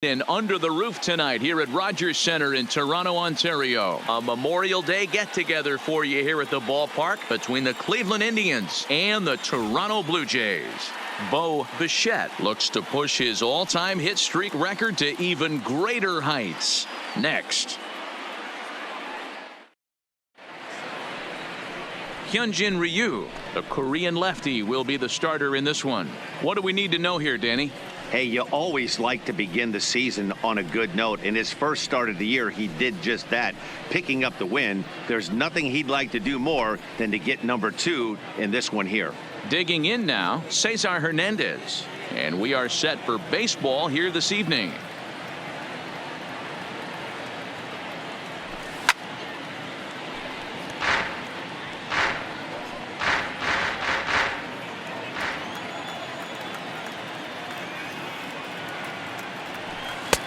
And under the roof tonight here at Rogers Centre in Toronto, Ontario. A Memorial Day get-together for you here at the ballpark between the Cleveland Indians and the Toronto Blue Jays. Bo Bichette looks to push his all-time hit streak record to even greater heights. Next. Hyunjin Ryu, the Korean lefty, will be the starter in this one. What do we need to know here, Danny? Hey, you always like to begin the season on a good note. In his first start of the year, he did just that, picking up the win. There's nothing he'd like to do more than to get number 2 in this one here. Digging in now, Cesar Hernandez. And we are set for baseball here this evening.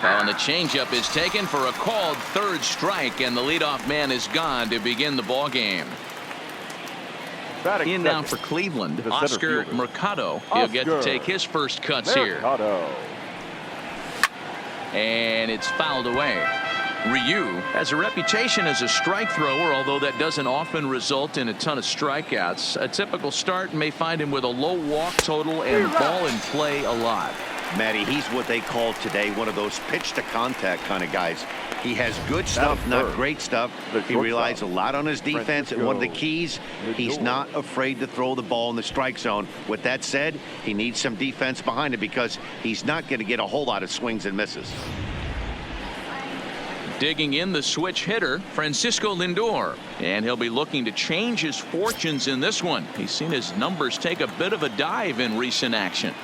And the changeup is taken for a called third strike, and the leadoff man is gone to begin the ball game. In now for Cleveland, Oscar Mercado. He'll get to take his first cuts here. And it's fouled away. Ryu has a reputation as a strike thrower, although that doesn't often result in a ton of strikeouts. A typical start may find him with a low walk total and ball in play a lot. Matty, he's what they call today one of those pitch to contact kind of guys. He has good stuff, not great stuff. He relies a lot on his defense, and one of the keys, he's not afraid to throw the ball in the strike zone. With that said, he needs some defense behind it because he's not going to get a whole lot of swings and misses. Digging in, the switch hitter, Francisco Lindor. And he'll be looking to change his fortunes in this one. He's seen his numbers take a bit of a dive in recent action.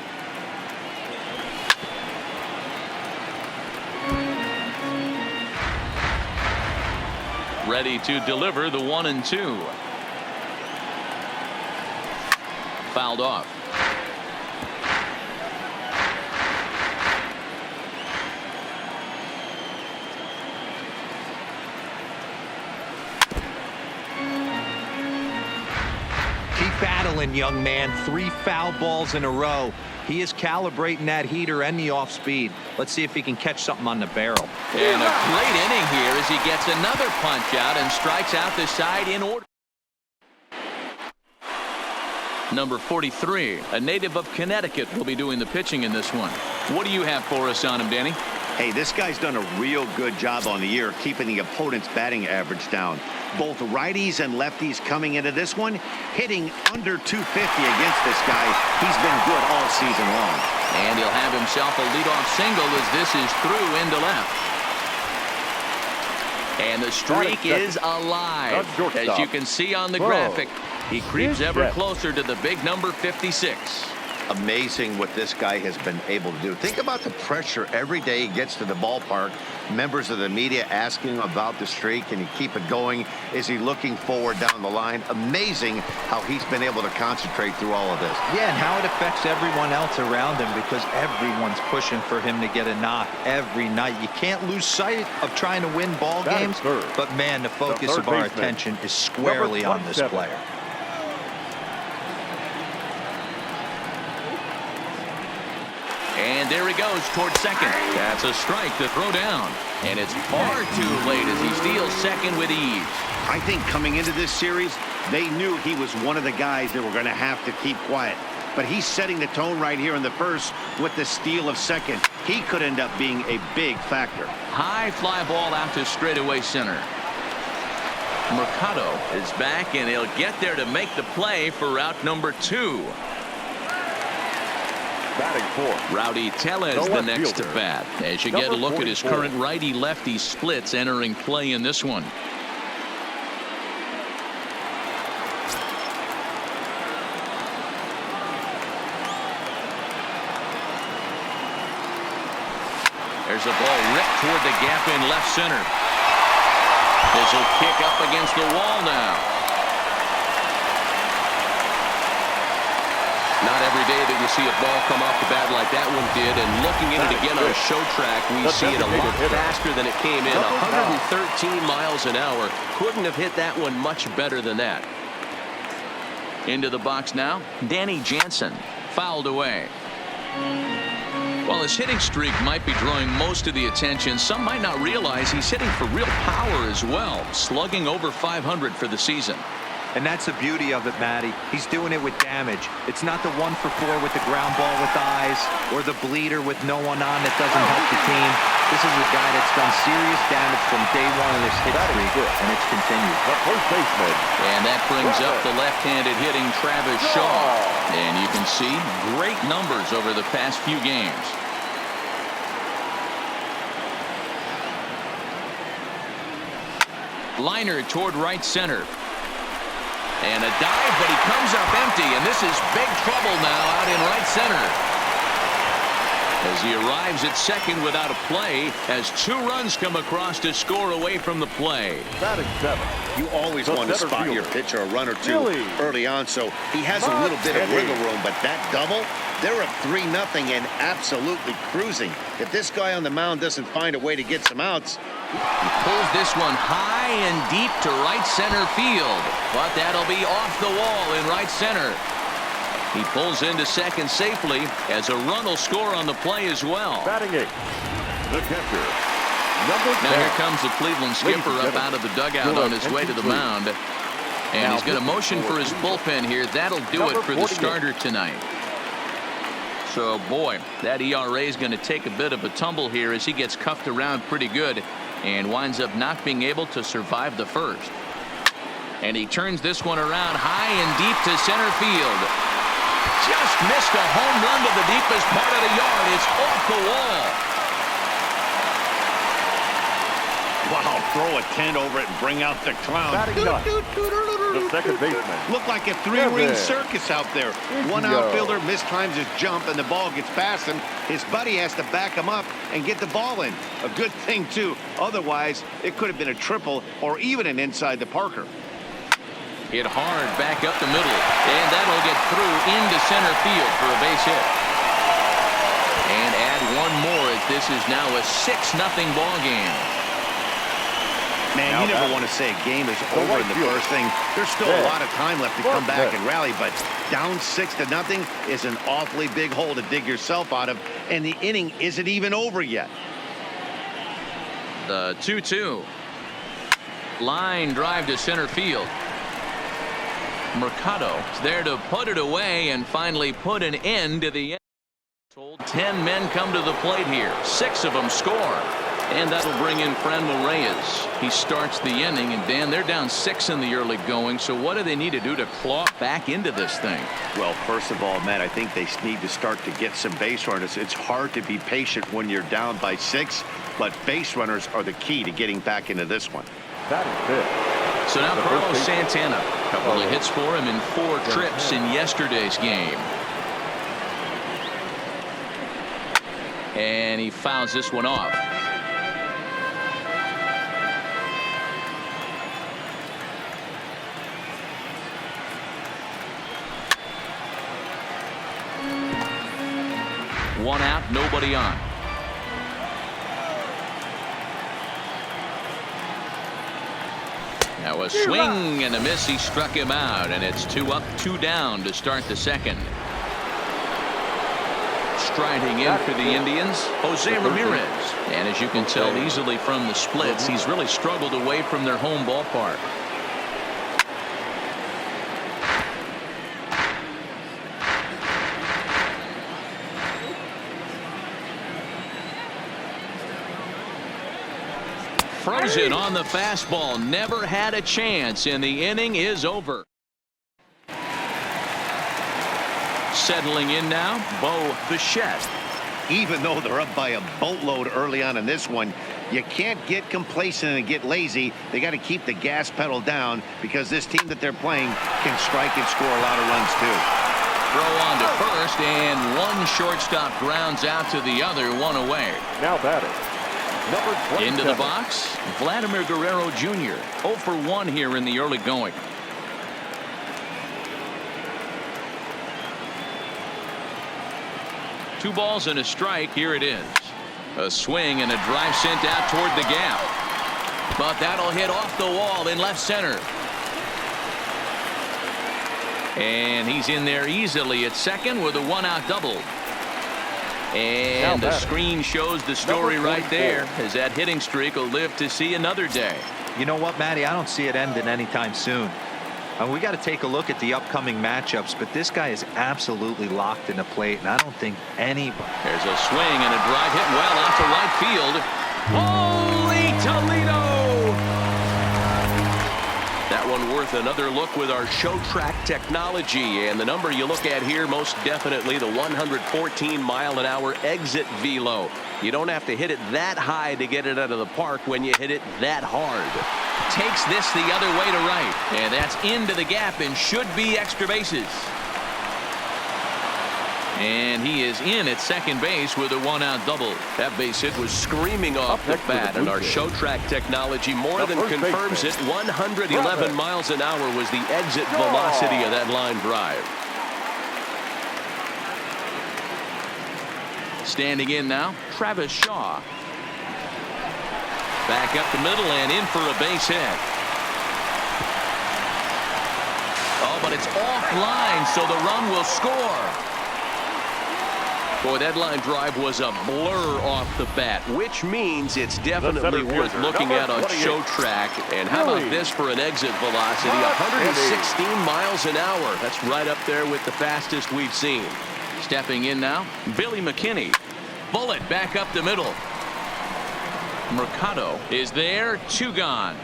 Ready to deliver the 1-2. Fouled off. Keep battling, young man. 3 foul balls in a row. He is calibrating that heater and the off speed. Let's see if he can catch something on the barrel. And a great inning here as he gets another punch out and strikes out the side in order. Number 43, a native of Connecticut, will be doing the pitching in this one. What do you have for us on him, Danny? Hey, this guy's done a real good job on the year keeping the opponent's batting average down. Both righties and lefties coming into this one, hitting under 250 against this guy. He's been good all season long. And he'll have himself a leadoff single as this is through into left. And the streak is alive. As you can see on the graphic, he creeps ever closer to the big number 56. Amazing what this guy has been able to do. Think about the pressure every day he gets to the ballpark. Members of the media asking about the streak. Can he keep it going? Is he looking forward down the line? Amazing how he's been able to concentrate through all of this. Yeah, and how it affects everyone else around him because everyone's pushing for him to get a knock every night. You can't lose sight of trying to win ball games, but man, the focus of our attention is squarely on this player. And there he goes towards second. That's a strike to throw down. And it's far too late as he steals second with ease. I think coming into this series, they knew he was one of the guys that were going to have to keep quiet. But he's setting the tone right here in the first with the steal of second. He could end up being a big factor. High fly ball out to straightaway center. Mercado is back, and he'll get there to make the play for route number 2. Batting fourth, Rowdy Tellez the next to bat as you get a look at his current righty-lefty splits entering play in this one. There's a ball ripped toward the gap in left center. This will kick up against the wall now. Not every day that you see a ball come off the bat like that one did, and looking at it again on a show track, we see it a lot faster than it came in. 113 miles an hour. Couldn't have hit that one much better than that. Into the box now, Danny Jansen, fouled away. While his hitting streak might be drawing most of the attention, some might not realize he's hitting for real power as well, slugging over .500 for the season. And that's the beauty of it, Matty. He's doing it with damage. It's not the 1-for-4 with the ground ball with eyes or the bleeder with no one on that doesn't help the team. This is a guy that's done serious damage from day one of this hit streak, and it's continued. The first baseman. And that brings up the left-handed hitting Travis Shaw. And you can see great numbers over the past few games. Liner toward right center. And a dive, but he comes up empty, and this is big trouble now out in right center. As he arrives at second without a play, as 2 runs come across to score away from the play. Batting 7. You always want to spot your pitcher a run or two early on, so he has a little bit of wiggle room, but that double, they're up 3-0 and absolutely cruising. If this guy on the mound doesn't find a way to get some outs, he pulls this one high and deep to right center field, but that'll be off the wall in right center. He pulls into second safely as a run will score on the play as well. Batting 8. The catcher. Number 10. Now here comes the Cleveland skipper up out of the dugout on his way to the mound. And he's going to motion for his bullpen here. That'll do it for the starter tonight. So, boy, that ERA is going to take a bit of a tumble here as he gets cuffed around pretty good and winds up not being able to survive the first. And he turns this one around high and deep to center field. Just missed a home run to the deepest part of the yard. It's off the wall. wow, throw a tent over it and bring out the clown. Batting 9. The second baseman. Looked like a 3-ring circus out there. One outfielder mistimes his jump and the ball gets past him. His buddy has to back him up and get the ball in. A good thing, too. Otherwise, it could have been a triple or even an inside the Parker. Hit hard back up the middle, and that'll get through into center field for a base hit. And add one more as this is now a 6-0 ball game. Man, you never want to say a game is over in the first thing. There's still a lot of time left to come back and rally, but down 6-0 is an awfully big hole to dig yourself out of, and the inning isn't even over yet. The 2-2. Line drive to center field. Mercado is there to put it away and finally put an end to the end. Told 10 men come to the plate here. 6 of them score. And that'll bring in Franmil Reyes. He starts the inning, and Dan, they're down 6 in the early going. So what do they need to do to claw back into this thing? Well, first of all, Matt, I think they need to start to get some base runners. It's hard to be patient when you're down by 6, but base runners are the key to getting back into this one. That is 5th. So now Carlos Santana, a couple of hits for him in 4 trips in yesterday's game. And he fouls this one off. One out, nobody on. Now a swing and a miss. He struck him out, and it's 2 up, 2 down to start the second. Striding in for the Indians, Jose Ramirez. And as you can tell easily from the splits, he's really struggled away from their home ballpark. Frozen on the fastball, never had a chance, and the inning is over. Settling in now, Bo Bichette. Even though they're up by a boatload early on in this one, you can't get complacent and get lazy. They got to keep the gas pedal down because this team that they're playing can strike and score a lot of runs too. Throw on to first, and one shortstop grounds out to the other, 1 away. Now batting. Number 27. Into the box, Vladimir Guerrero Jr. 0 for 1 here in the early going. Two balls and a strike. Here it is. A swing and a drive sent out toward the gap. But that'll hit off the wall in left center. And he's in there easily at second with a 1-out double. And the screen shows the story right there, as that hitting streak will live to see another day. You know what, Matty? I don't see it ending anytime soon. We got to take a look at the upcoming matchups, but this guy is absolutely locked in the plate, and I don't think anybody. There's a swing and a drive hit well out to right field. Holy Toledo! That one worth another look with our show track technology, and the number you look at here, most definitely the 114-mile-an-hour exit velo. You don't have to hit it that high to get it out of the park when you hit it that hard. Takes this the other way to right, and that's into the gap and should be extra bases. And he is in at second base with a one-out double. That base hit was screaming off the bat, and our show track technology more than confirms it. 111 miles an hour was the exit velocity of that line drive. Standing in now, Travis Shaw. Back up the middle and in for a base hit. Oh, but it's offline, so the run will score. Boy, that line drive was a blur off the bat, which means it's definitely worth looking at on show track. And how about this for an exit velocity? 116 miles an hour. That's right up there with the fastest we've seen. Stepping in now, Billy McKinney. Bullet back up the middle. Mercado is there, 2 gone.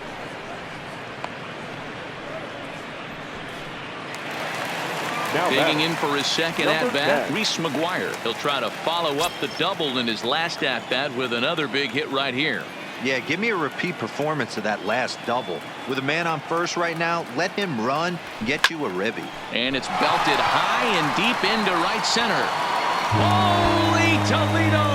Digging in for his second at-bat, Reese McGuire. He'll try to follow up the double in his last at-bat with another big hit right here. Yeah, give me a repeat performance of that last double. With a man on first right now, let him run, get you a ribby. And it's belted high and deep into right center. Holy Toledo!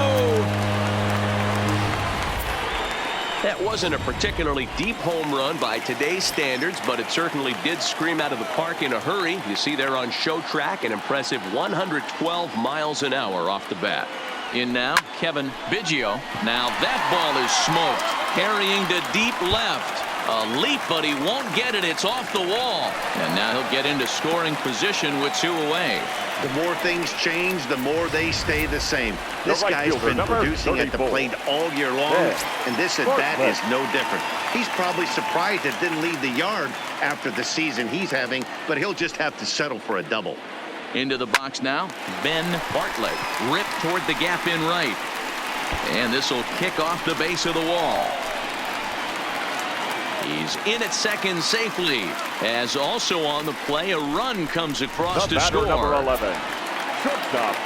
That wasn't a particularly deep home run by today's standards, but it certainly did scream out of the park in a hurry. You see there on show track an impressive 112 miles an hour off the bat. In now, Cavan Biggio. Now that ball is smoked. Carrying to deep left. A leap, but he won't get it. It's off the wall. And now he'll get into scoring position with 2 away. The more things change, the more they stay the same. This guy's been producing at the plate all year long, and this at-bat is no different. He's probably surprised it didn't leave the yard after the season he's having, but he'll just have to settle for a double. Into the box now, Ben Bartlett. Ripped toward the gap in right. And this will kick off the base of the wall. He's in at second safely, as also on the play a run comes across to score. Number 11, shortstop,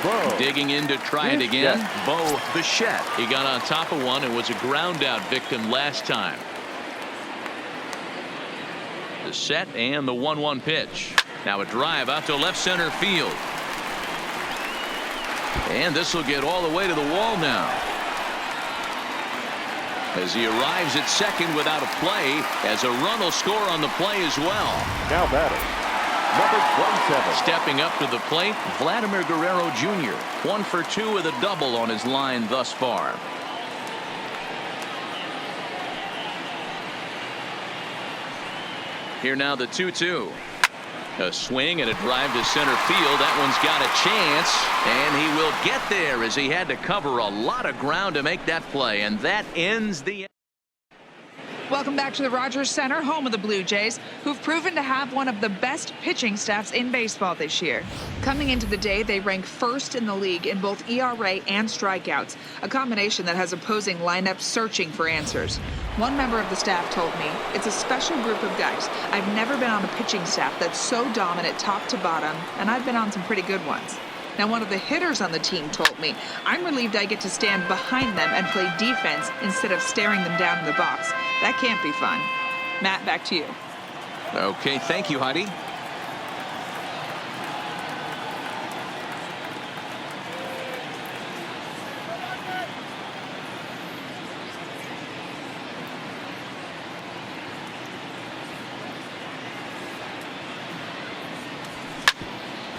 Bo. Digging in to try it again, Bo Bichette. He got on top of one and was a ground out victim last time. The set and the 1-1 pitch. Now a drive out to left center field. And this will get all the way to the wall now. As he arrives at second without a play, as a run will score on the play as well. Now batting, number 27. Stepping up to the plate, Vladimir Guerrero Jr. 1 for 2 with a double on his line thus far. Here now the 2-2. A swing and a drive to center field. That one's got a chance, and he will get there as he had to cover a lot of ground to make that play, and that ends the. Welcome back to the Rogers Center, home of the Blue Jays, who've proven to have one of the best pitching staffs in baseball this year. Coming into the day, they rank first in the league in both ERA and strikeouts, a combination that has opposing lineups searching for answers. One member of the staff told me, it's a special group of guys. I've never been on a pitching staff that's so dominant top to bottom, and I've been on some pretty good ones. Now, one of the hitters on the team told me, I'm relieved I get to stand behind them and play defense instead of staring them down in the box. That can't be fun. Matt, back to you. Okay, thank you, Heidi.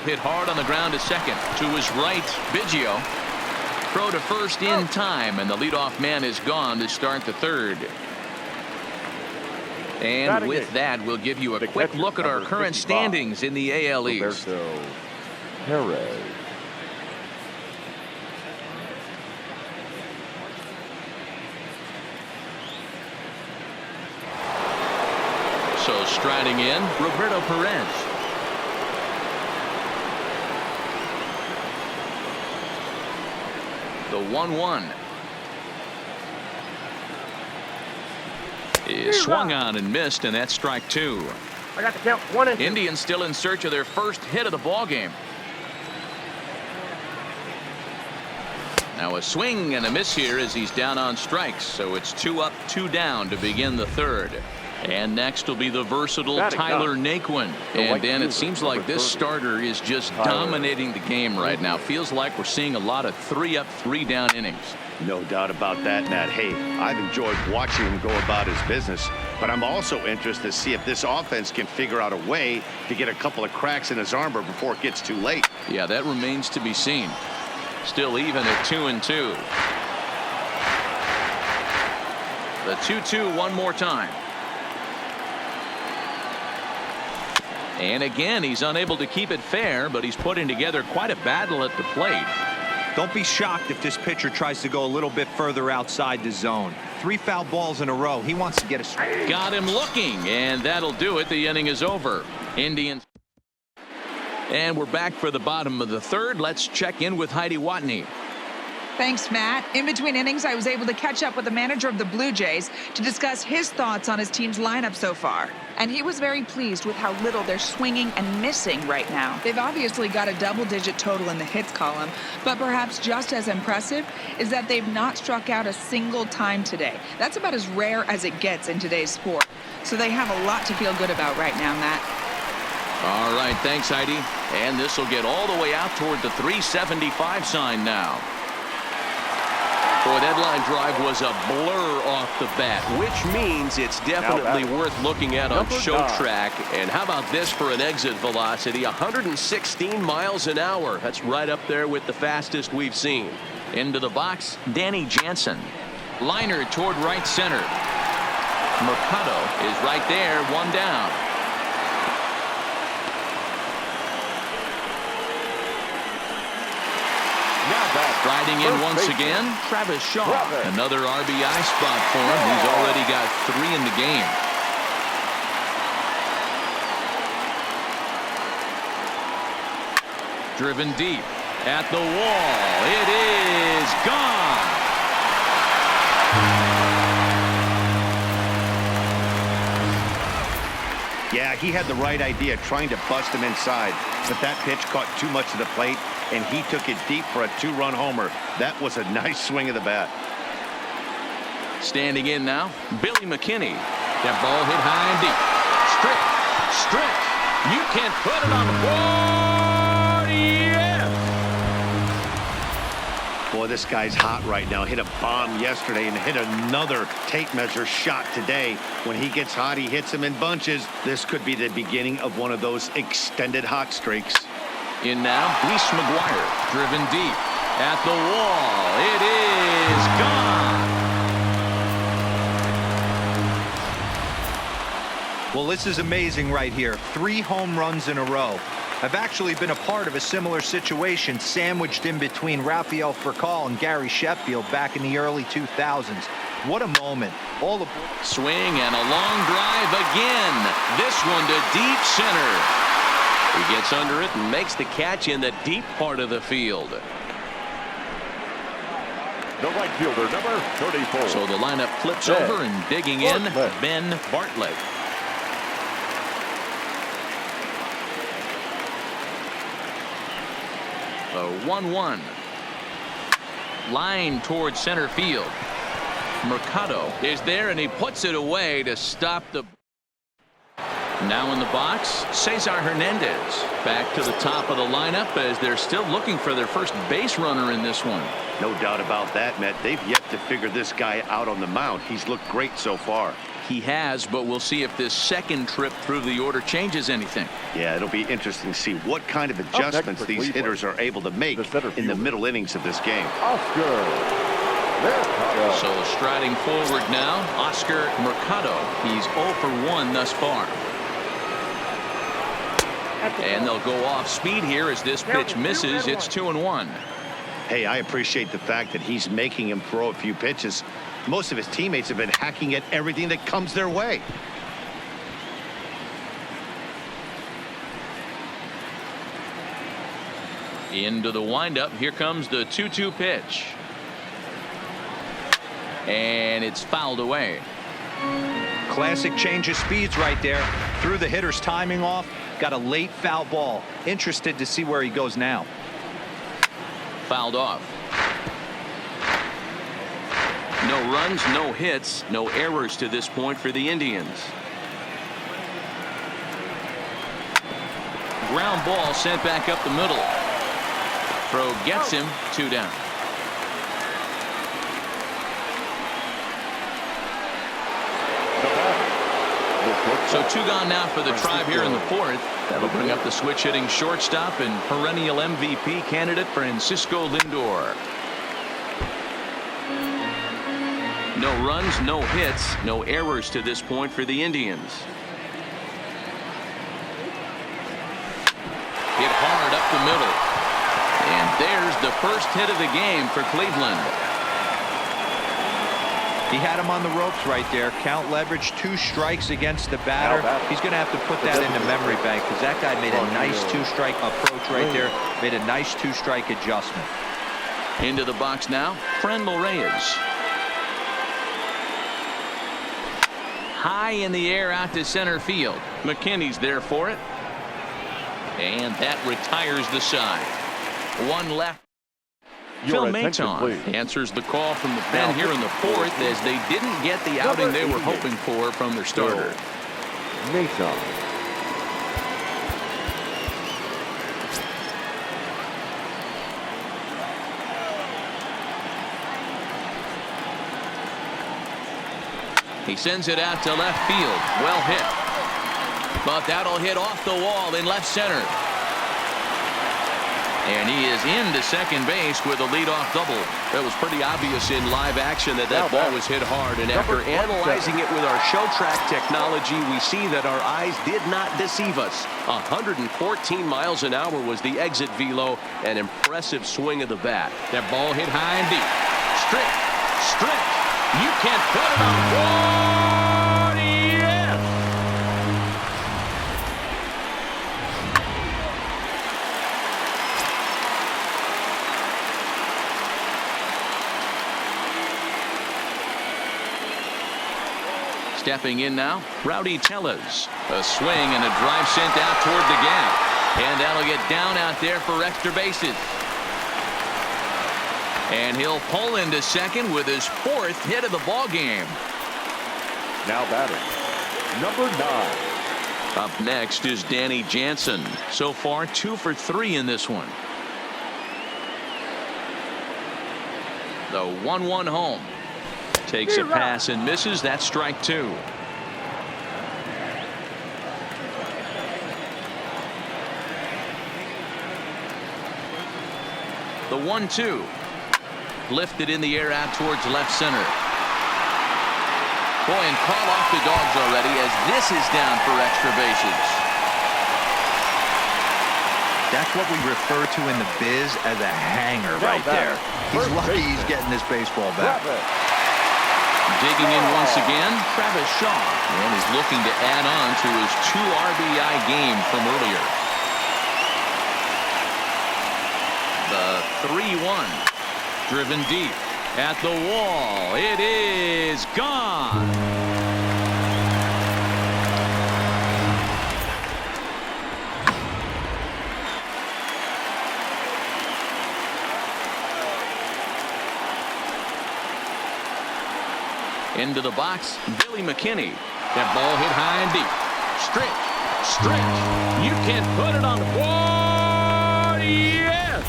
Hit hard on the ground to second. To his right, Biggio. Throw to first in time, and the leadoff man is gone to start the third. And with that, we'll give you a quick look at our current standings in the AL East. striding in, Roberto Perez. The 1-1 is swung on and missed, and that's strike 2. I got the count 1 and 2. Indians still in search of their first hit of the ball game. Now a swing and a miss here as he's down on strikes, so it's 2 up, 2 down to begin the third. And next will be the versatile Tyler Naquin. And Dan, it seems like this starter is just dominating the game right now. Feels like we're seeing a lot of 3 up, 3 down innings. No doubt about that, Matt. Hey, I've enjoyed watching him go about his business, but I'm also interested to see if this offense can figure out a way to get a couple of cracks in his armor before it gets too late. Yeah, that remains to be seen. Still even at 2-2. The 2-2 one more time. And again, he's unable to keep it fair, but he's putting together quite a battle at the plate. Don't be shocked if this pitcher tries to go a little bit further outside the zone. 3 foul balls in a row. He wants to get a strike. Got him looking, and that'll do it. The inning is over. Indians. And we're back for the bottom of the third. Let's check in with Heidi Watney. Thanks, Matt. In between innings, I was able to catch up with the manager of the Blue Jays to discuss his thoughts on his team's lineup so far. And he was very pleased with how little they're swinging and missing right now. They've obviously got a double-digit total in the hits column, but perhaps just as impressive is that they've not struck out a single time today. That's about as rare as it gets in today's sport. So they have a lot to feel good about right now, Matt. All right, thanks, Heidi. And this will get all the way out toward the 375 sign now. Boy, that line drive was a blur off the bat, which means it's definitely worth looking at on show track. And how about this for an exit velocity? 116 miles an hour. That's right up there with the fastest we've seen. Into the box, Danny Jansen. Liner toward right center. Mercado is right there, 1 down. Riding in once again, Travis Shaw. Another RBI spot for him. He's already got 3 in the game. Driven deep at the wall. It is gone. Yeah, he had the right idea trying to bust him inside, but that pitch caught too much of the plate, and he took it deep for a 2-run homer. That was a nice swing of the bat. Standing in now, Billy McKinney. That ball hit high and deep. Strick. You can't put it on the board. Yeah. Boy, this guy's hot right now. Hit a bomb yesterday and hit another tape measure shot today. When he gets hot, he hits them in bunches. This could be the beginning of one of those extended hot streaks. In now, Reese McGuire, driven deep at the wall. It is gone. Well, this is amazing right here. 3 home runs in a row. I've actually been a part of a similar situation sandwiched in between Rafael Furcal and Gary Sheffield back in the early 2000s. What a moment. All the swing and a long drive again. This one to deep center. He gets under it and makes the catch in the deep part of the field. The right fielder, number 34. So the lineup flips over and digging in, Ben Bartlett. The 1-1. Line towards center field. Mercado is there, and he puts it away to stop the... Now in the box, Cesar Hernandez. Back to the top of the lineup as they're still looking for their first base runner in this one. No doubt about that, Matt. They've yet to figure this guy out on the mound. He's looked great so far. He has, but we'll see if this second trip through the order changes anything. Yeah, it'll be interesting to see what kind of adjustments these hitters are able to make in the middle innings of this game. So striding forward now, Oscar Mercado. He's 0 for 1 thus far. And they'll go off speed here as this pitch misses. It's 2-1. Hey, I appreciate the fact that he's making him throw a few pitches. Most of his teammates have been hacking at everything that comes their way. Into the windup. Here comes the 2-2 pitch. And it's fouled away. Classic change of speeds right there. Threw the hitter's timing off. Got a late foul ball. Interested to see where he goes now. Fouled off. No runs, no hits, no errors to this point for the Indians. Ground ball sent back up the middle. Throw gets him. 2 down. So 2 gone now for the Tribe here in the 4th. That'll bring up the switch hitting shortstop and perennial MVP candidate Francisco Lindor. No runs, no hits, no errors to this point for the Indians. Hit hard up the middle. And there's the first hit of the game for Cleveland. He had him on the ropes right there. Count leverage, 2 strikes against the batter. He's going to have to put that into memory bank because that guy made a nice 2-strike approach right there. Made a nice 2-strike adjustment. Into the box now, Franmil Reyes. High in the air out to center field. McKinney's there for it. And that retires the side. 1 left. Phil Maton answers the call from the pen here in the 4th as they didn't get the outing they were hoping for from their starter. Maton. He sends it out to left field. Well hit. But that'll hit off the wall in left center. And he is into second base with a leadoff double. That was pretty obvious in live action that ball was hit hard. And after analyzing it with our show track technology, we see that our eyes did not deceive us. 114 miles an hour was the exit velo. An impressive swing of the bat. That ball hit high and deep. Strict. You can't put it on. What? Yes! Stepping in now, Rowdy Tellez. A swing and a drive sent out toward the gap. And that'll get down out there for extra bases. And he'll pull into second with his 4th hit of the ball game. Now batting, number 9. Up next is Danny Jansen. So far 2 for 3 in this one. The 1-1 home. Takes a pass and misses. That's strike 2. The 1-2. Lifted in the air out towards left center. Boy, and call off the Dogs already as this is down for extra bases. That's what we refer to in the biz as a hanger right there. He's lucky he's getting this baseball back. Digging in once again, Travis Shaw. And he's looking to add on to his 2 RBI game from earlier. The 3-1. Driven deep at the wall. It is gone. Into the box, Billy McKinney. That ball hit high and deep. Strict. You can't put it on the wall. Yes.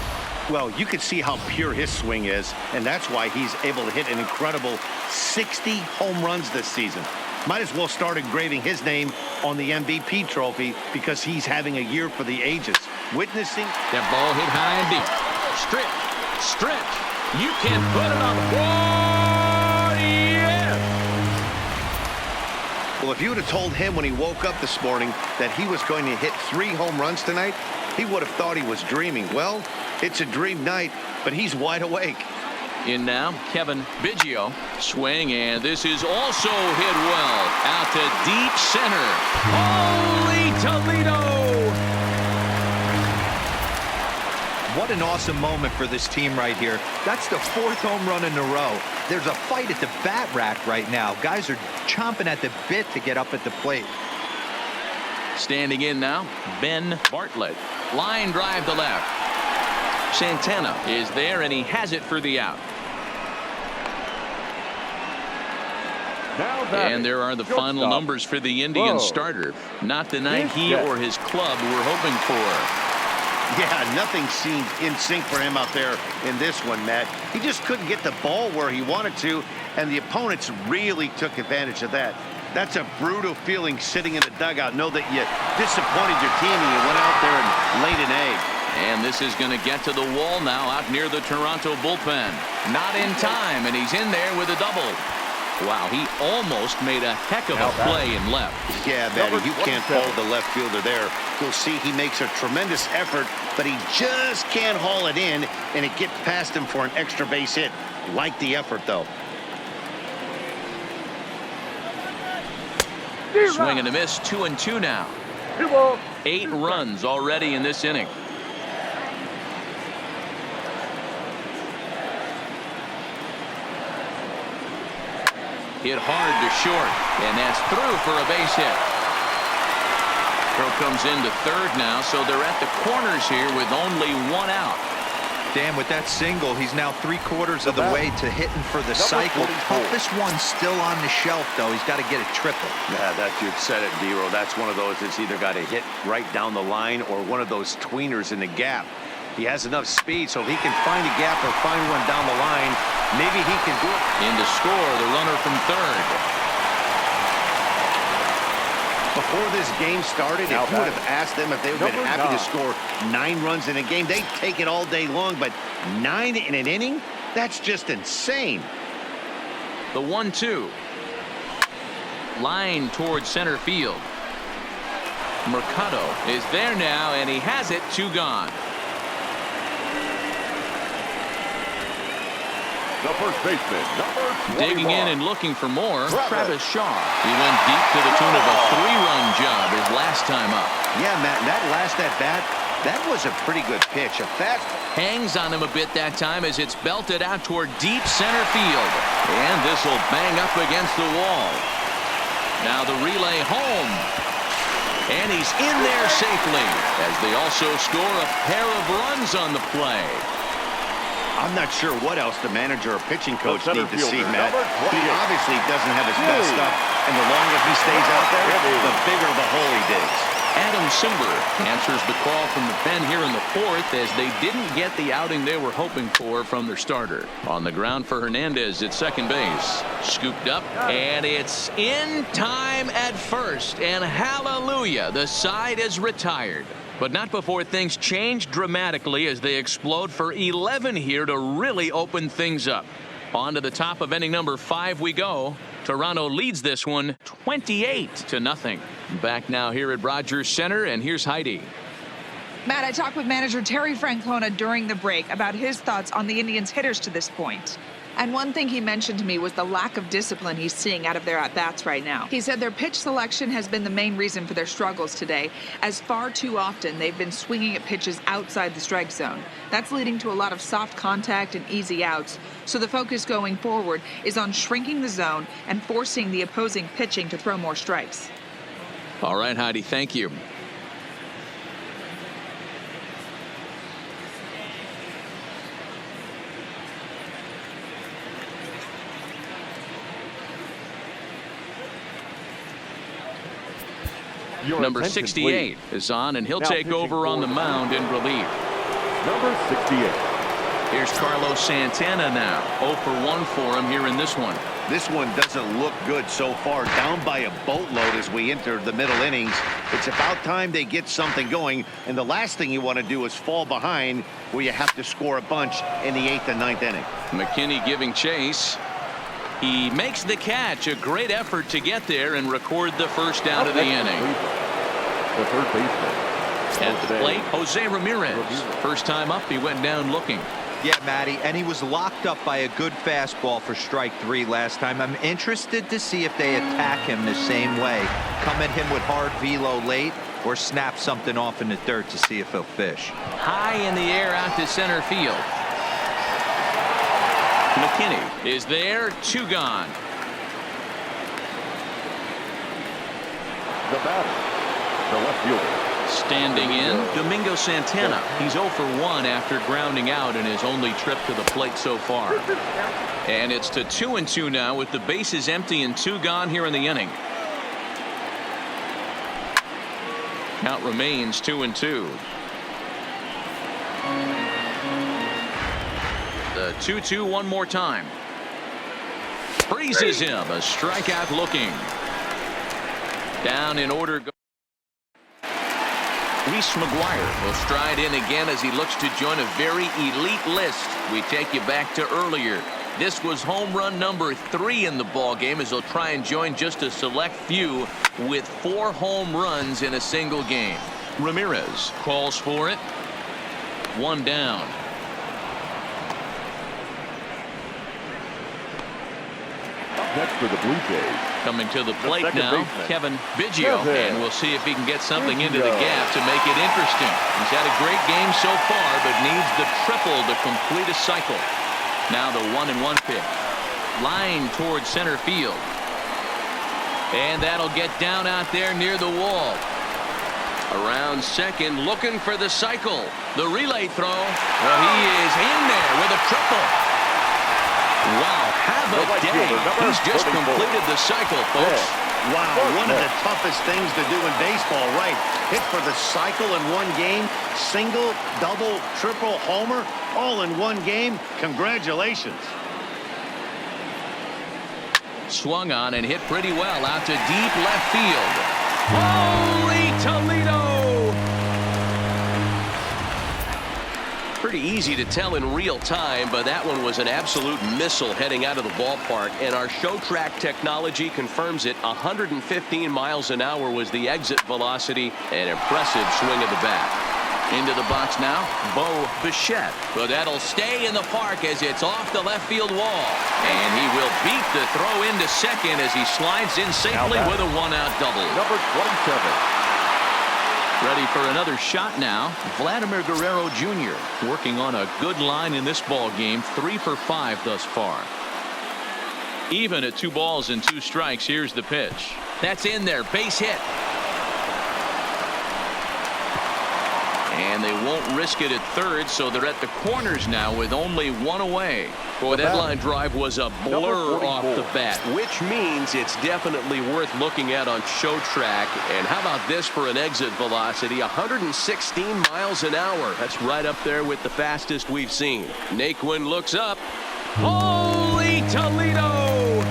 Well, you can see how pure his swing is, and that's why he's able to hit an incredible 60 home runs this season. Might as well start engraving his name on the MVP trophy because he's having a year for the ages. Witnessing that ball hit high and deep. Strict. You can't put it on the wall. Yes. Well, if you would have told him when he woke up this morning that he was going to hit 3 home runs tonight, he would have thought he was dreaming. Well, it's a dream night, but he's wide awake. In now, Cavan Biggio. Swing, and this is also hit well. Out to deep center. Holy Toledo! What an awesome moment for this team right here. That's the 4th home run in a row. There's a fight at the bat rack right now. Guys are chomping at the bit to get up at the plate. Standing in now, Ben Bartlett. Line drive to left. Santana is there, and he has it for the out. And there are the final numbers for the Indians starter. Not the night he or his club were hoping for. Yeah, nothing seemed in sync for him out there in this one, Matt. He just couldn't get the ball where he wanted to, and the opponents really took advantage of that. That's a brutal feeling sitting in the dugout. Know that you disappointed your team and you went out there and laid an egg. And this is going to get to the wall now out near the Toronto bullpen. Not in time, and he's in there with a double. Wow, he almost made a heck of a play in left. Yeah, Matty, you can't fault the left fielder there. You'll see he makes a tremendous effort, but he just can't haul it in, and it gets past him for an extra base hit. Like the effort, though. Swing and a miss, 2-2 now. 8 runs already in this inning. Hit hard to short, and that's through for a base hit. Throw comes into third now, so they're at the corners here with only 1 out. Dan, with that single, he's now 3/4 of the way to hitting for the cycle. Toughest one still on the shelf, though. He's got to get a triple. Yeah, you've said it, D-Row. That's one of those that's either got to hit right down the line or one of those tweeners in the gap. He has enough speed, so if he can find a gap or find one down the line, maybe he can do it. In to score, the runner from third. Before this game started, if you would have asked them if they would have been happy to score 9 runs in a game, they'd take it all day long, but 9 in an inning? That's just insane. The 1-2. Line towards center field. Mercado is there now, and he has it. 2 gone. The first baseman, number 21. Digging in and looking for more, Travis Shaw. He went deep to the tune of a 3-run job his last time up. Yeah, Matt, that last at-bat, that was a pretty good pitch. A fast hangs on him a bit that time as it's belted out toward deep center field. And this will bang up against the wall. Now the relay home. And he's in there safely as they also score a pair of runs on the play. I'm not sure what else the manager or pitching coach need to see, Matt. He obviously doesn't have his best stuff, and the longer he stays out there, the bigger the hole he digs. Adam Simber answers the call from the pen here in the 4th as they didn't get the outing they were hoping for from their starter. On the ground for Hernandez at second base. Scooped up, and it's in time at first, and hallelujah, the side is retired. But not before things change dramatically as they explode for 11 here to really open things up. On to the top of inning number 5 we go. Toronto leads this one 28-0. Back now here at Rogers Center, and here's Heidi. Matt, I talked with manager Terry Francona during the break about his thoughts on the Indians' hitters to this point. And one thing he mentioned to me was the lack of discipline he's seeing out of their at-bats right now. He said their pitch selection has been the main reason for their struggles today, as far too often they've been swinging at pitches outside the strike zone. That's leading to a lot of soft contact and easy outs. So the focus going forward is on shrinking the zone and forcing the opposing pitching to throw more strikes. All right, Heidi, thank you. Number 68 is on, and he'll take over on the mound in relief. Number 68. Here's Carlos Santana now. 0 for 1 for him here in this one. This one doesn't look good so far. Down by a boatload as we enter the middle innings. It's about time they get something going, and the last thing you want to do is fall behind where you have to score a bunch in the 8th and 9th inning. McKinney giving chase. He makes the catch. A great effort to get there and record the first down of the inning. The third baseman. At the plate, Jose Ramirez. First time up, he went down looking. Yeah, Matty, and he was locked up by a good fastball for strike 3 last time. I'm interested to see if they attack him the same way. Come at him with hard velo late or snap something off in the dirt to see if he'll fish. High in the air out to center field. McKinney is there, 2 gone. The batter, the left fielder. Standing in, Domingo Santana. He's 0 for 1 after grounding out in his only trip to the plate so far. And it's to 2-2 now with the bases empty and 2 gone here in the inning. Count remains 2-2. The 2-2 one more time. Freezes him. A strikeout looking. Down in order. Reese McGuire will stride in again as he looks to join a very elite list. We take you back to earlier. This was home run number 3 in the ball game as he'll try and join just a select few with 4 home runs in a single game. Ramirez calls for it. 1 down. Next for the Blue Jays. Coming to the plate now, Cavan Biggio, and we'll see if he can get something into the gap to make it interesting. He's had a great game so far, but needs the triple to complete a cycle. Now the 1-1 pitch. Line towards center field. And that'll get down out there near the wall. Around second, looking for the cycle. The relay throw. Well, he is in there with a triple. Wow, have a day. He's just completed the cycle, folks. Wow, one of the toughest things to do in baseball, right? Hit for the cycle in one game. Single, double, triple, homer, all in one game. Congratulations. Swung on and hit pretty well out to deep left field. Holy Toledo! Pretty easy to tell in real time, but that one was an absolute missile heading out of the ballpark, and our show track technology confirms it. 115 miles an hour was the exit velocity. An impressive swing of the bat. Into the box now, Bo Bichette. But that'll stay in the park as it's off the left field wall. And he will beat the throw into second as he slides in safely with a 1-out double. Number 27. Ready for another shot now. Vladimir Guerrero Jr. working on a good line in this ball game. 3 for 5 thus far. Even at 2 balls and 2 strikes. Here's the pitch. That's in there. Base hit. And they won't risk it at third, so they're at the corners now with only 1 away. Boy, that line drive was a blur off the bat, which means it's definitely worth looking at on show track. And how about this for an exit velocity? 116 miles an hour. That's right up there with the fastest we've seen. Naquin looks up. Holy Toledo!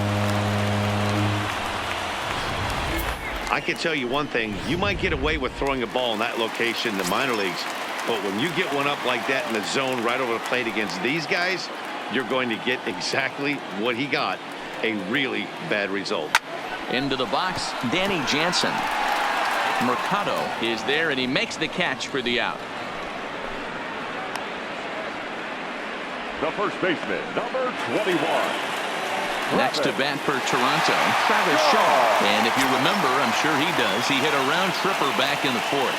I can tell you one thing. You might get away with throwing a ball in that location in the minor leagues, but when you get one up like that in the zone right over the plate against these guys, you're going to get exactly what he got, a really bad result. Into the box, Danny Jansen. Mercado is there, and he makes the catch for the out. The first baseman, number 21. Next to bat for Toronto, Travis Shaw. And if you remember, I'm sure he does, he hit a round tripper back in the 4th.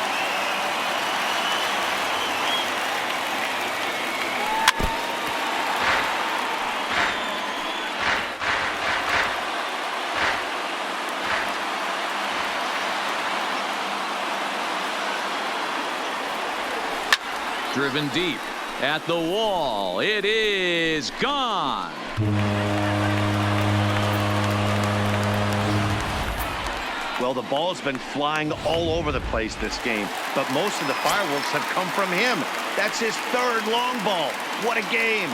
Driven deep at the wall. It is gone. Well, the ball's been flying all over the place this game, but most of the fireworks have come from him. That's his 3rd long ball. What a game.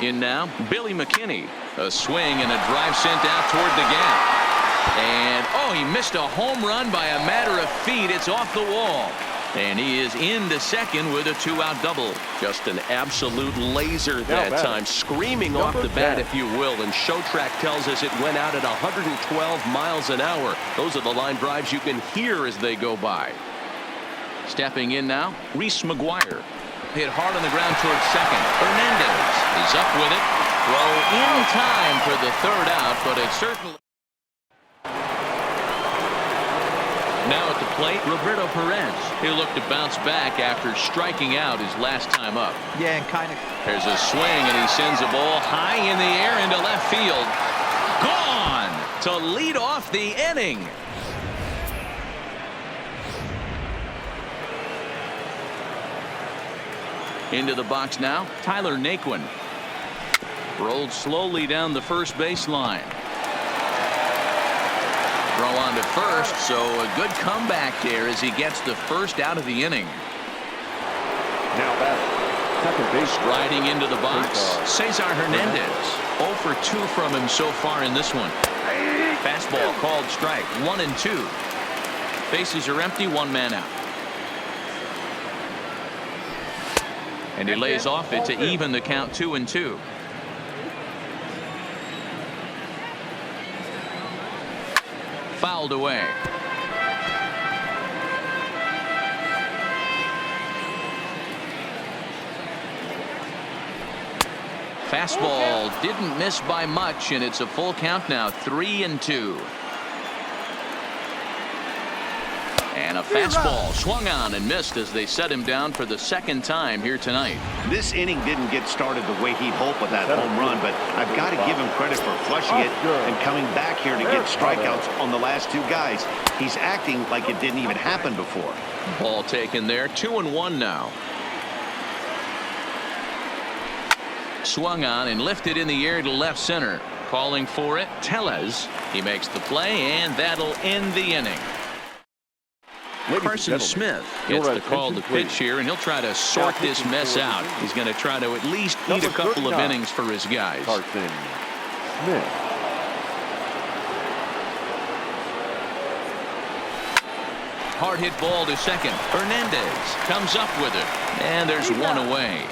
In now, Billy McKinney. A swing and a drive sent out toward the gap. And, oh, he missed a home run by a matter of feet. It's off the wall. And he is into second with a 2-out double. Just an absolute laser that time, screaming off the bat, if you will. And show track tells us it went out at 112 miles an hour. Those are the line drives you can hear as they go by. Stepping in now, Reese McGuire. Hit hard on the ground towards second. Hernandez is up with it. Throw in time for the 3rd out, but it certainly... Now at the plate, Roberto Perez. He'll look to bounce back after striking out his last time up. Yeah, and kind of. There's a swing, and he sends a ball high in the air into left field. Gone to lead off the inning. Into the box now, Tyler Naquin. Rolled slowly down the first baseline. Throw on to first, so a good comeback there as he gets the first out of the inning. Now batting, second base. Riding into the box, Cesar Hernandez. 0 for 2 from him so far in this one. Fastball called strike, 1-2. Bases are empty, one man out. And he lays off it to even the count, 2-2. Fouled away. Fastball didn't miss by much, and it's a full count now, 3-2. And a fastball swung on and missed as they set him down for the second time here tonight. This inning didn't get started the way he'd hoped with that home run, but I've got to give him credit for flushing it and coming back here to get strikeouts on the last two guys. He's acting like it didn't even happen before. Ball taken there, 2-1 now. Swung on and lifted in the air to left center. Calling for it, Tellez. He makes the play, and that'll end the inning. Carson Smith gets the call to pitch here, and he'll try to sort this mess out. He's going to try to at least eat a couple of innings for his guys. Carson Smith. Hard hit ball to second. Hernandez comes up with it, and there's one away.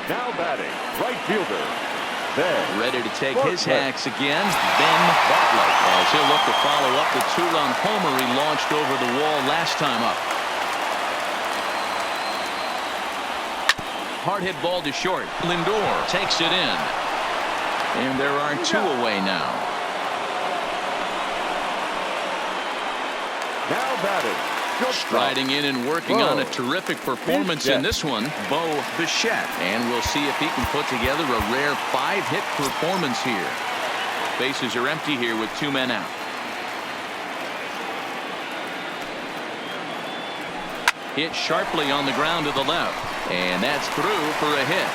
Now batting, right fielder. Ready to take his hacks again, Ben Bartlett, as he'll look to follow up the two-run homer he launched over the wall last time up. Hard hit ball to short. Lindor takes it in, and there are two away now. Now batting. Striding in and working on a terrific performance in this one, Bo Bichette. And we'll see if he can put together a rare 5-hit performance here. Bases are empty here with two men out. Hit sharply on the ground to the left, and that's through for a hit.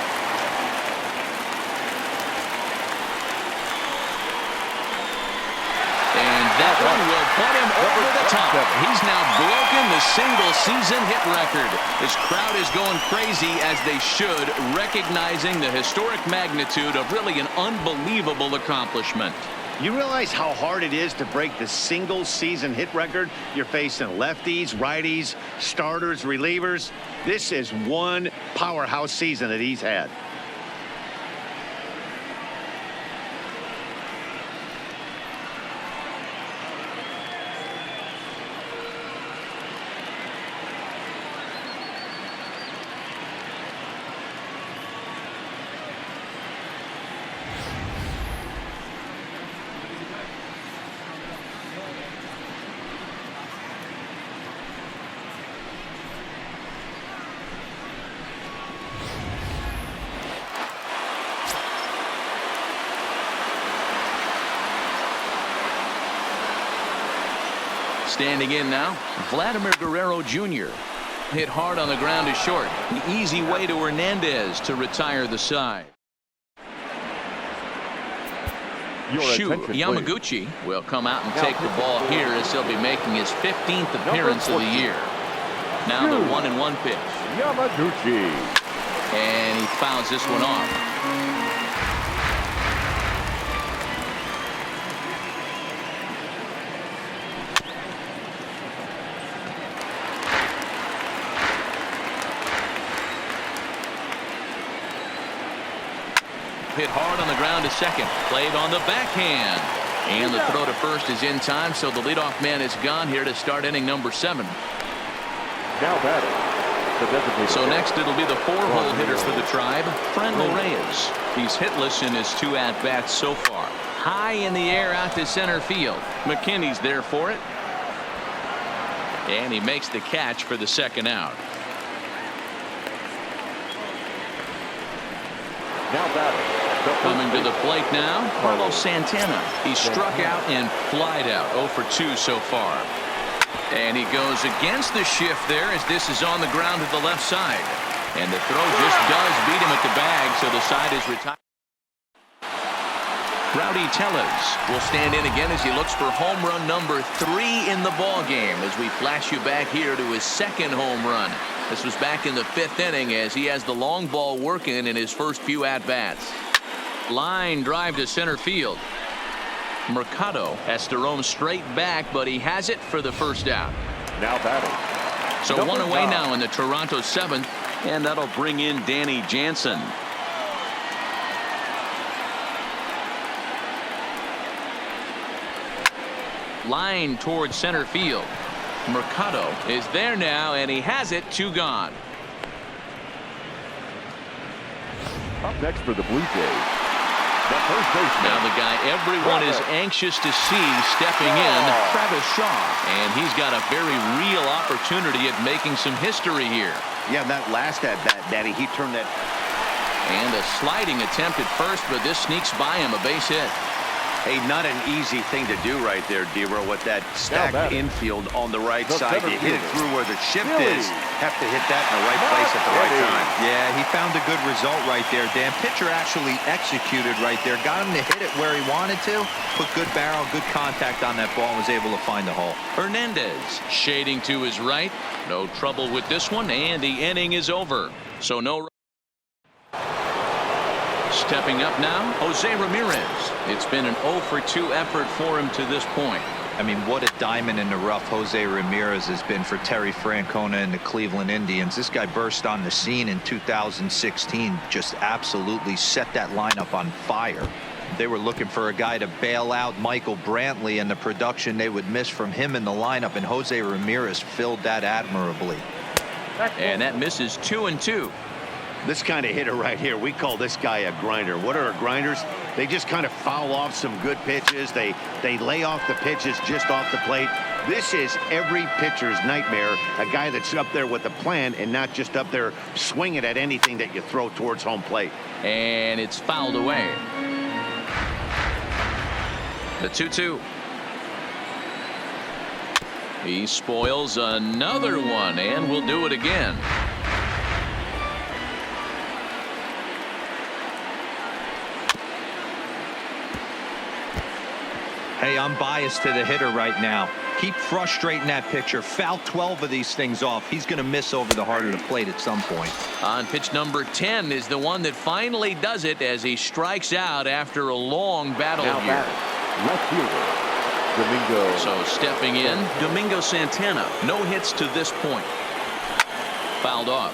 That one will put him over the top. He's now broken the single-season hit record. This crowd is going crazy, as they should, recognizing the historic magnitude of really an unbelievable accomplishment. You realize how hard it is to break the single-season hit record? You're facing lefties, righties, starters, relievers. This is one powerhouse season that he's had. Standing in now, Vladimir Guerrero Jr. Hit hard on the ground to short. The easy way to Hernandez to retire the side. Shu Yamaguchi will come out and take the ball here, as he'll be making his 15th appearance of the year. Now the 1-1 pitch. Yamaguchi. And he fouls this one off. Hit hard on the ground to second. Played on the backhand. And the throw to first is in time, so the leadoff man is gone here to start inning number 7. Now batting. So next it'll be the 4-hole hitter for the Tribe, Franmil Reyes. He's hitless in his 2 at-bats so far. high in the air out to center field. McKinney's there for it. And he makes the catch for the second out. Now batting. Coming to the plate now, Carlos Santana. He struck out and flied out. 0 for 2 so far. And he goes against the shift there as this is on the ground to the left side. And the throw just does beat him at the bag, so the side is retired. Rowdy Tellez will stand in again as he looks for home run number 3 in the ball game as we flash you back here to his second home run. This was back in the 5th inning as he has the long ball working in his first few at-bats. Line drive to center field. Mercado has to roam straight back, but he has it for the first out. Now batting. So one away now in the Toronto 7th, and that'll bring in Danny Jansen. Line towards center field. Mercado is there now, and he has it. 2 gone. Up next for the Blue Jays, the first baseman. Now the guy everyone is anxious to see stepping in, Travis Shaw. And he's got a very real opportunity at making some history here. Yeah, that last at-bat, Daddy, he turned that. And a sliding attempt at first, but this sneaks by him, a base hit. Hey, not an easy thing to do right there, Dero, with that stacked infield on the right side. You hit it through where the shift is. Have to hit that in the right place at the right time. Yeah, he found a good result right there, Dan. Pitcher actually executed right there. Got him to hit it where he wanted to. Put good barrel, good contact on that ball, and was able to find the hole. Hernandez shading to his right. No trouble with this one, and the inning is over. So no. Stepping up now, Jose Ramirez. It's been an 0 for 2 effort for him to this point. I mean, what a diamond in the rough Jose Ramirez has been for Terry Francona and the Cleveland Indians. This guy burst on the scene in 2016, just absolutely set that lineup on fire. They were looking for a guy to bail out Michael Brantley, and the production they would miss from him in the lineup, and Jose Ramirez filled that admirably. And that misses 2-2. This kind of hitter right here, we call this guy a grinder. What are grinders? They just kind of foul off some good pitches. They lay off the pitches just off the plate. This is every pitcher's nightmare, a guy that's up there with a plan and not just up there swinging at anything that you throw towards home plate. And it's fouled away. The 2-2. He spoils another one, and will do it again. Hey, I'm biased to the hitter right now. Keep frustrating that pitcher. Foul 12 of these things off. He's going to miss over the heart of the plate at some point. On pitch number 10 is the one that finally does it as he strikes out after a long battle Now here. left fielder, Domingo. So stepping in, Domingo Santana. No hits to this point. Fouled off.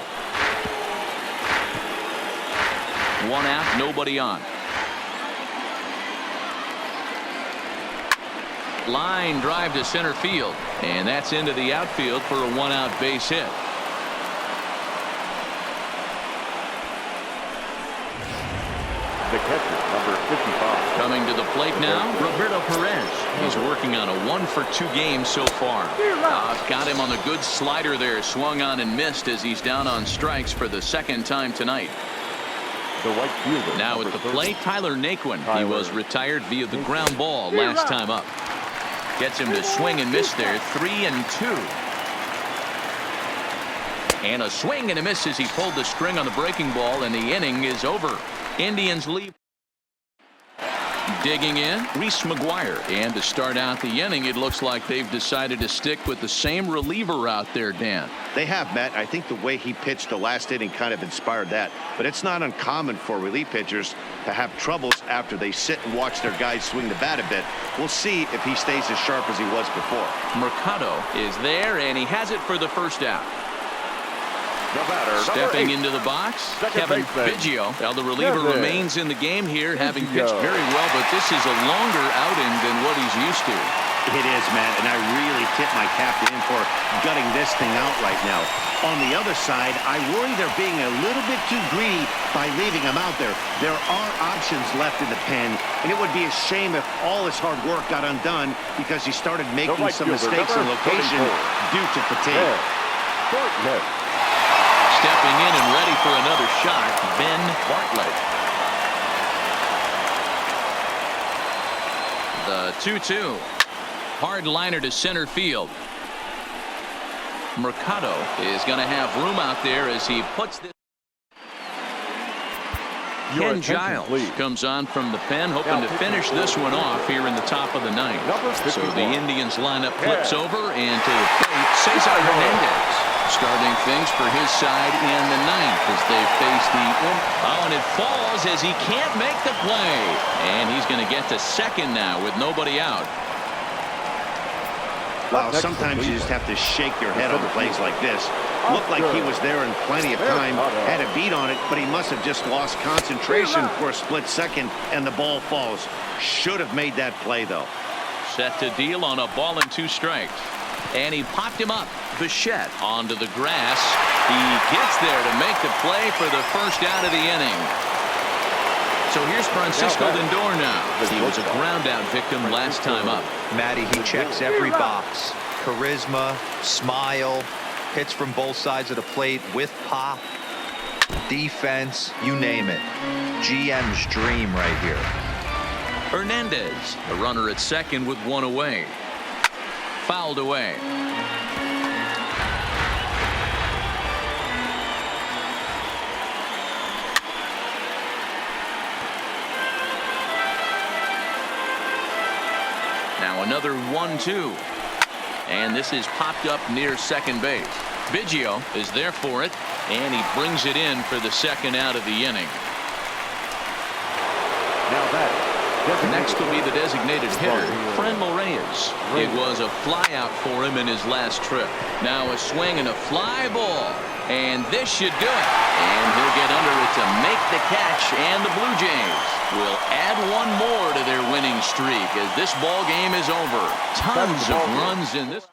1 out, nobody on. Line drive to center field, and that's into the outfield for a 1-out base hit. The catcher, number 55. Coming to the plate now, Roberto Perez. He's working on a 1 for 2 game so far. Got him on a good slider there, swung on and missed as he's down on strikes for the second time tonight. The right fielder. Now at the plate, Tyler Naquin. He was retired via the ground ball last time up. Gets him to swing and miss there. 3-2. And a swing and a miss as he pulled the string on the breaking ball, and the inning is over. Indians lead. Digging in, Reese McGuire. And to start out the inning, it looks like they've decided to stick with the same reliever out there, Dan. They have, Matt. I think the way he pitched the last inning kind of inspired that. But it's not uncommon for relief pitchers to have troubles after they sit and watch their guys swing the bat a bit. We'll see if he stays as sharp as he was before. Mercado is there, and he has it for the first out. The batter, Stepping number 8. into the box, Second Cavan baseman. Biggio. Now the reliever Cavan. remains in the game here, having pitched Biggio. very well, but this is a longer outing than what he's used to. It is, Matt, and I really tip my cap to him for gutting this thing out right now. On the other side, I worry they're being a little bit too greedy by leaving him out there. There are options left in the pen, and it would be a shame if all his hard work got undone because he started making some mistakes in location due to fatigue. Stepping in and ready for another shot, Ben Bartlett. The 2-2. Hard liner to center field. Mercado is going to have room out there as he puts this. Ken Giles comes on from the pen, hoping to finish this one off here in the top of the ninth. So the Indians lineup flips over, and to the plate, Cesar Hernandez starting things for his side in the ninth as they face the. Oh, and it falls as he can't make the play, and he's going to get to second now with nobody out. Well, sometimes you just have to shake your head on plays like this. Looked like he was there in plenty of time, had a beat on it, but he must have just lost concentration for a split second, and the ball falls. Should have made that play, though. Set to deal on a ball and 2 strikes. And he popped him up. Bichette onto the grass. He gets there to make the play for the first out of the inning. So here's Francisco Lindor now. He was a ground out victim last time up. Matty, he checks every box. Charisma, smile, hits from both sides of the plate with pop, defense, you name it. GM's dream right here. Hernandez, the runner at second with 1 away. Fouled away. Now another 1-2. And this is popped up near second base. Biggio is there for it, and he brings it in for the second out of the inning. Now that. Next will be the designated hitter, Franmil Reyes. It was a flyout for him in his last trip. Now a swing and a fly ball. And this should do it. And he'll get under it to make the catch. And the Blue Jays will add 1 more to their winning streak as this ball game is over. Tons of runs in this.